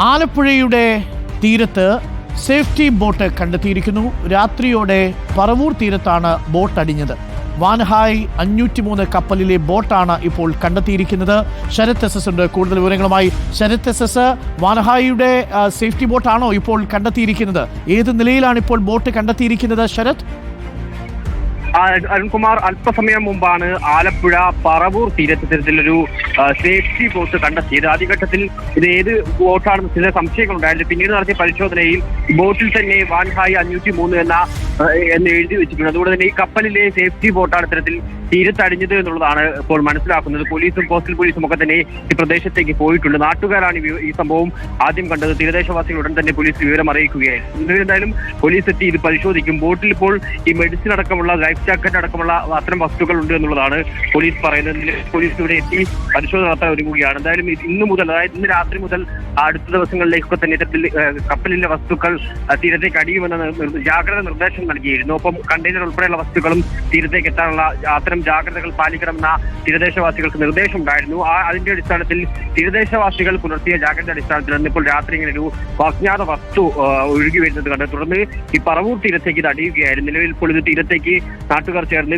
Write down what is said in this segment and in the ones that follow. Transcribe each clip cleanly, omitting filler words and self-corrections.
ആലപ്പുഴയുടെ തീരത്ത് safety boat കണ്ടെത്തിയിരിക്കുന്നു. രാത്രിയോടെ പറവൂർ തീരത്താണ് ബോട്ട് അടിഞ്ഞത്. വാൻഹായ് 503 കപ്പലിലെ ബോട്ടാണ് ഇപ്പോൾ കണ്ടെത്തിയിരിക്കുന്നത്. ശരത് എസ് ഉണ്ട് കൂടുതൽ വിവരങ്ങളുമായി. ശരത് എസ്, വാൻഹായിയുടെ സേഫ്റ്റി ബോട്ടാണോ ഇപ്പോൾ കണ്ടെത്തിയിരിക്കുന്നത്? ഏത് നിലയിലാണ് ഇപ്പോൾ ബോട്ട് കണ്ടെത്തിയിരിക്കുന്നത് ശരത്? അരുൺകുമാർ, അല്പസമയം മുമ്പാണ് ആലപ്പുഴ പറവൂർ തീരത്തിലൊരു സേഫ്റ്റി ബോട്ട് കണ്ടെത്തിയത്. ആദ്യഘട്ടത്തിൽ ഇത് ഏത് ബോട്ടാണെന്ന് ചില സംശയങ്ങളുണ്ടായിരുന്നു. പിന്നീട് നടത്തിയ പരിശോധനയിൽ ബോട്ടിൽ തന്നെ വാൻഹായ് 503 എന്ന് എഴുതി വെച്ചിട്ടുണ്ട്. അതുകൊണ്ട് തന്നെ ഈ കപ്പലിലെ സേഫ്റ്റി ബോട്ടാണ് ഇത്തരത്തിൽ തീരത്തടിഞ്ഞത് എന്നുള്ളതാണ് ഇപ്പോൾ മനസ്സിലാക്കുന്നത്. പോലീസും കോസ്റ്റൽ പോലീസും ഒക്കെ തന്നെ ഈ പ്രദേശത്തേക്ക് പോയിട്ടുണ്ട്. നാട്ടുകാരാണ് ഈ സംഭവം ആദ്യം കണ്ടത്. തീരദേശവാസികൾ ഉടൻ തന്നെ പോലീസ് വിവരം അറിയിക്കുകയായിരുന്നു. എന്തായാലും പോലീസ് എത്തി ഇത് പരിശോധിക്കും. ബോട്ടിൽ ഇപ്പോൾ ഈ മെഡിസിൻ അടക്കമുള്ള ലൈഫ് ജാക്കറ്റ് അടക്കമുള്ള അത്തരം വസ്തുക്കൾ ഉണ്ട് എന്നുള്ളതാണ് പോലീസ് പറയുന്നത്. പോലീസ് ഇവിടെ എത്തി പരിശോധന നടത്താൻ ഒരുങ്ങുകയാണ്. എന്തായാലും ഇന്ന് മുതൽ, അതായത് ഇന്ന് രാത്രി മുതൽ അടുത്ത ദിവസങ്ങളിലേക്കൊക്കെ തന്നെ ഇത്തരത്തിൽ കപ്പലിലെ വസ്തുക്കൾ തീരത്തേക്ക് അടിയുമെന്ന ജാഗ്രത നിർദ്ദേശം നൽകിയിരുന്നു. ഒപ്പം കണ്ടെയ്നർ ഉൾപ്പെടെയുള്ള വസ്തുക്കളും തീരത്തേക്ക് എത്താനുള്ള അത്തരം ജാഗ്രതകൾ പാലിക്കണമെന്ന തീരദേശവാസികൾക്ക് നിർദ്ദേശമുണ്ടായിരുന്നു. അതിന്റെ അടിസ്ഥാനത്തിൽ തീരദേശവാസികൾ പുലർത്തിയ ജാഗ്രത അടിസ്ഥാനത്തിൽ ഇന്നിപ്പോൾ രാത്രി ഇങ്ങനെ ഒരു അജ്ഞാത വസ്തു ഒഴുകി വരുന്നത് കണ്ട് തുടർന്ന് ഈ പറവൂർ തീരത്തേക്ക് ഇത് അടിയുകയായിരുന്നു. നിലവിൽ ഇപ്പോൾ ഇത് തീരത്തേക്ക് നാട്ടുകാർ ചേർന്ന്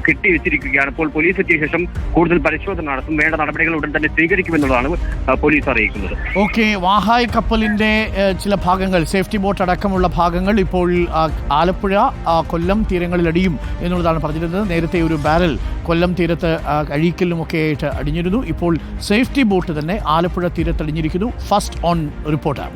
കെട്ടി വെച്ചിരിക്കുകയാണ്. ഇപ്പോൾ പോലീസ് എത്തിയ ശേഷം കൂടുതൽ പരിശോധന നടത്തും. വേണ്ട നടപടികൾ ഉടൻ തന്നെ സ്വീകരിക്കുമെന്നുള്ളതാണ് പോലീസ് അറിയിക്കുന്നത്. ഓക്കെ, വാഹായ് കപ്പലിന്റെ ചില ഭാഗങ്ങൾ, സേഫ്റ്റി ബോട്ട് അടക്കമുള്ള ഭാഗങ്ങൾ ഇപ്പോൾ ആലപ്പുഴ കൊല്ലം തീരങ്ങളിൽ അടിയും എന്നുള്ളതാണ് പറഞ്ഞിരുന്നത്. നേരത്തെ ഒരു ബാരൽ കൊല്ലം തീരത്ത് അഴീക്കലിലുമൊക്കെ ആയിട്ട് അടിഞ്ഞിരുന്നു. ഇപ്പോൾ സേഫ്റ്റി ബോട്ട് തന്നെ ആലപ്പുഴ തീരത്തടിഞ്ഞിരിക്കുന്നു. First on report.